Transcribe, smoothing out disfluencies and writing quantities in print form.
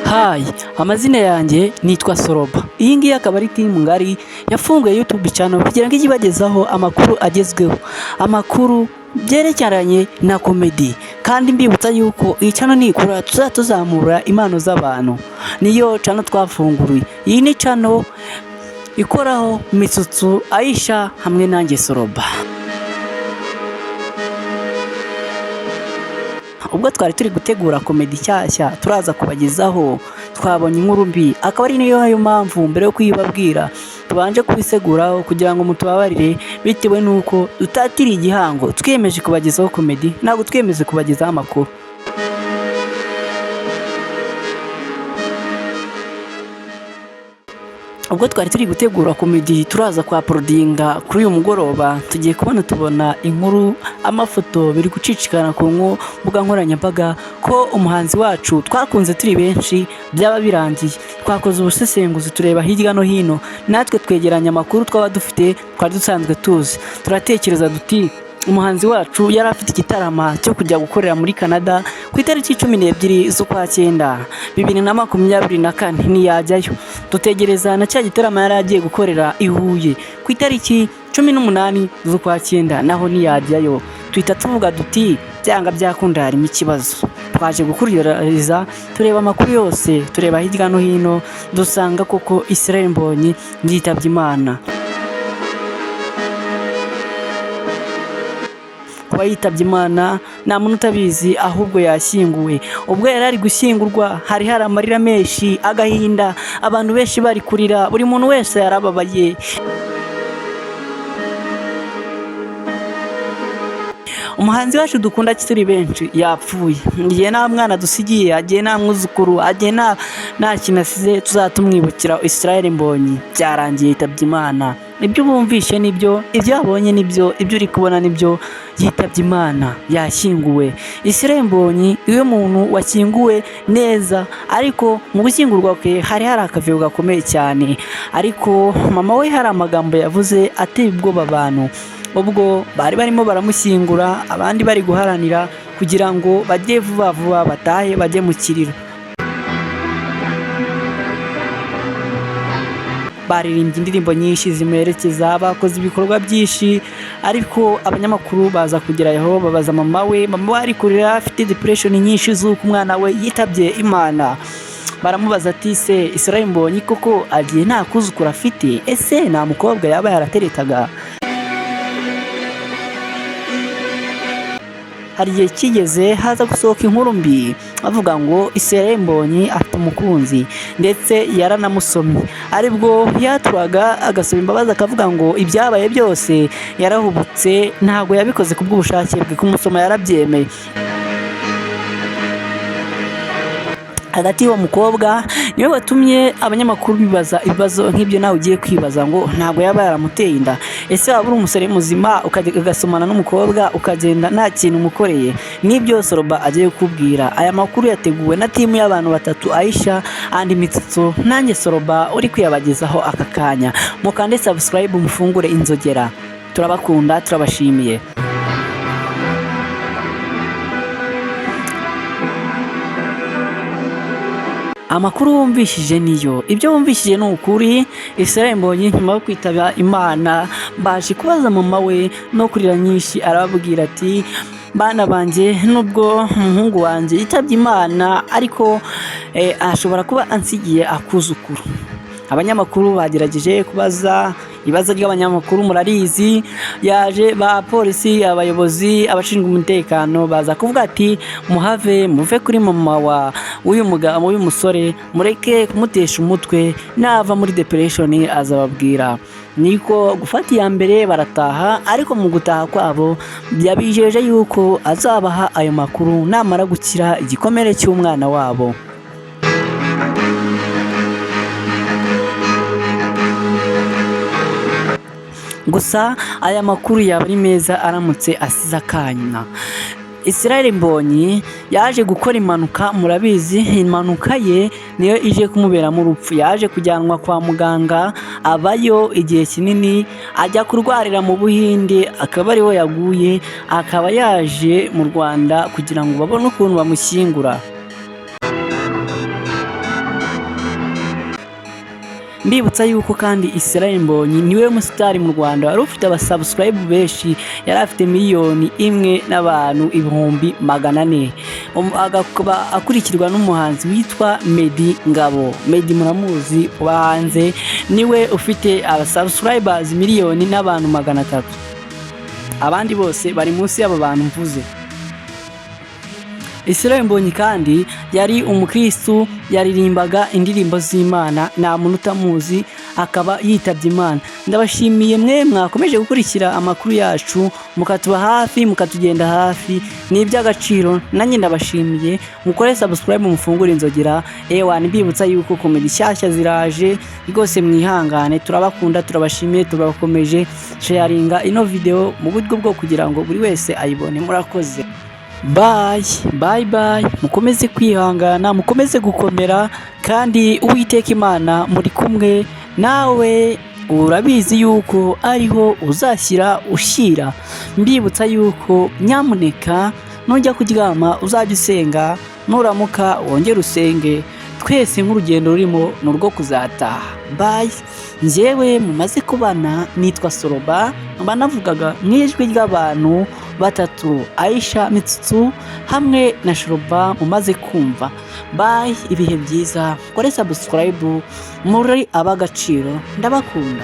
Hi, amazina yanjye nitwa Soroba. Iyi ngiyi akaba ari timu ngari yafunguye YouTube channel kugira ngo ijye ibagezaho amakuru agezweho. Amakuru byerekeranye na comedy. Kandi mbibutsa yuko iyi channel nikura tuzamura impano z'abantu. Niyo channel twafunguruye. Iyi ni channel ikoraho Mitsutsu Aisha hamwe nanjye Soroba. Ubwo twari turi gutegura komedi cyashya turaza kubagezaho twabonye inkuru mbi, akaba ari niyo mpamvu mbere yo kuyibabwira tubanje kubiseguraho kugira ngo mutubabarire bitewe nuko tutatiri igihango twiyemeje kubagezaho komedi, ntabwo twiyemeje kubagezaho amakuru. Ubwo twari turi gutegura komedi turaza kwa prodinga kuri uyu mugoroba, tugiye tubona inkuru amafoto biri gucicikana ku mbuga nkoranyambaga ko umuhanzi wacu twakunze turi benshi byaba birangiye. Twakoze ubusesenguzi tureba hirya no hino, natwe twegeranya amakuru twaba dufite twari dusanzwe tuzi, turatekereza duti umuhanzi wacu yari afite igitarama cyo kujya gukorera muri Canada ku itariki 12 z'ukwa 9 2024 ntiyajyayo. Dutegereza na cya gitarama yari agiye gukorera i Huye ku itariki 18 z'ukwa 9 naho ntiyajyayo. Twita tuvuga duti byanga byakunda harimo ikibazo. Twaje gukuririza tureba amakuru yose, tureba hirya no hino, dusanga koko Israel Mbonyi yitabye Imana. Kuba yitabye Imana nta muntu utabizi, ahubwo yashyinguwe. Ubwo yari ari gushyingurwa hari amarira menshi, agahinda, abantu benshi bari kurira, buri muntu wese yarababaye. Umuhanzi wacu dukunda kituri benshi yapfuye. Ngiye nta mwana dusigiye, agiye nta mwuzukuru, agiye nta kinasize tuzatumwibukira. Israel Mbonyi byarangiye yitabye Imana. Ibyo bumvishe nibyo, ibyo abonye nibyo, ibyo uri kubona nibyo, yitabye Imana, yashyinguwe. Israel Mbonyi iyo muntu washyinguwe neza, ariko mu gushyingurwa kwe hari akavuyo gakomeye cyane, ariko mama we hari amagambo yavuze ateye ubwoba abantu. Ubwo bari barimo baramushyingura, abandi bari guharanira kugira ngo bajye vuba vuba batahe bajye mu kiriro. Baririmbye indirimbo nyinshi zimerekeza, bakoze ibikorwa byinshi, ariko abanyamakuru baza kugeraho babaza mama we ari kurira, afite depression nyinshi z'uko umwana we yitabye Imana. Baramubaza ati se Israel Mbonyi koko agiye nta kuzukura afite, ese nta mukobwa yaba yarateretaga? Hari igihe kigeze haza gusohoka inkuru mbi avuga ngo Israel Mbonyi afite umukunzi ndetse yaranamusomye, aribwo yaturaga agasaba imbabazi akavuga ngo ibyabaye byose yarahubutse, ntago yabikoze kubw'ubushake bwe, kumusoma yarabyemeye. Hagati y'uwo mukobwa niwe watumye abanyamakuru bibaza ibibazo nk'ibyo nawe ugiye kwibaza ngo ntabwo yaba yaramuteye inda. Ese waba uri umusore muzima ugasomana n'umukobwa ukagenda nta kintu umukoreye? Nibyo Soroba agiye kukubwira. Aya makuru yateguwe na timu y'abantu batatu, Aisha and Mitsutsu, nanjye Soroba uri kuyabagezaho aka kanya. Mukande subscribe mufungure inzogera. Turabakunda, turabashimiye. Amakuru wumvishije niyo, ibyo wumvishije ni ukuri. Israel Mbonyi nyuma yo kwitaba Imana baje kubaza mama we no kurira nyinshi, arababwira ati bana banjye, nubwo umuhungu wanjye yitabye Imana ariko ashobora kuba ansigiye akuzukuru. Abanyamakuru bagerageje kubaza ibibazo ry'abanyamakuru, murarizi, yaje ba polisi, abayobozi, abashinzwe umutekano baza kuvuga ati muve kuri mama w'uyu mugabo w'uyu musore, mureke kumutesha umutwe, nava muri depression azababwira. Niko gufata iya mbere barataha, ariko mu gutaha kwabo byabijeje yuko azabaha ayo makuru namara gukira igikomere cy'umwana wabo. Gusa aya makuru yaba ari meza aramutse asize akanya. Israel Mbonyi yaje gukora impanuka, murabizi impanuka ye niyo ije kumuberamo urupfu. Yaje kujyanwa kwa muganga, abayo igihe kinini, ajya kurwarira mu Buhinde, akaba ariho yaguye, akaba yaje mu Rwanda kugira ngo babone ukuntu bamushyingura. mbibutsa yuko kandi Israel Mbonyi niwe musitari mu Rwanda wari ufite abasubscribe benshi, yari afite miliyoni imwe n'abantu ibihumbi 400, agakaba akurikirwa n'umuhanzi witwa Meddy Ngabo. Meddy muramuzi uba hanze, niwe ufite abasubscribers miliyoni n'abantu 300, abandi bose bari munsi y'aba bantu mvuze. Israel Mbonyi kandi yari umukristu, yaririmbaga indirimbo z'Imana, nta muntu utamuzi, akaba yitabye Imana. Ndabashimiye mwe mwakomeje gukurikira amakuru yacu, mukatuba hafi, mukatugenda hafi, ni iby'agaciro. Nanjye ndabashimiye, mukore subscribe, mufungure inzogera. Mbibutsa yuko komedi nshyashya ziraje, rwose mwihangane, turabakunda, turabashimiye, turabakomeje. Sharinga ino video mu buryo bwo kugira ngo buri wese ayibone. Murakoze. Bye, mukomeze kwihangana, mukomeze gukomera, kandi Uwiteka Imana muri kumwe nawe, urabizi yuko ariho uzashyira ushyira. Mbibutsa yuko nyamuneka nujya kuryama uzajya usenga, nuramuka wongere usenge, twese nk'urugendo rurimo ni urwo kuzataha. Njyewe mumaze kubana nitwa Soroba, banavugaga mw'ijwi ry'abantu batatu, Aisha, Mitsutsu hamwe na Shoroba mumaze kumva. Ibihe byiza, kore subscribe, muri ab'agaciro, ndabakunda.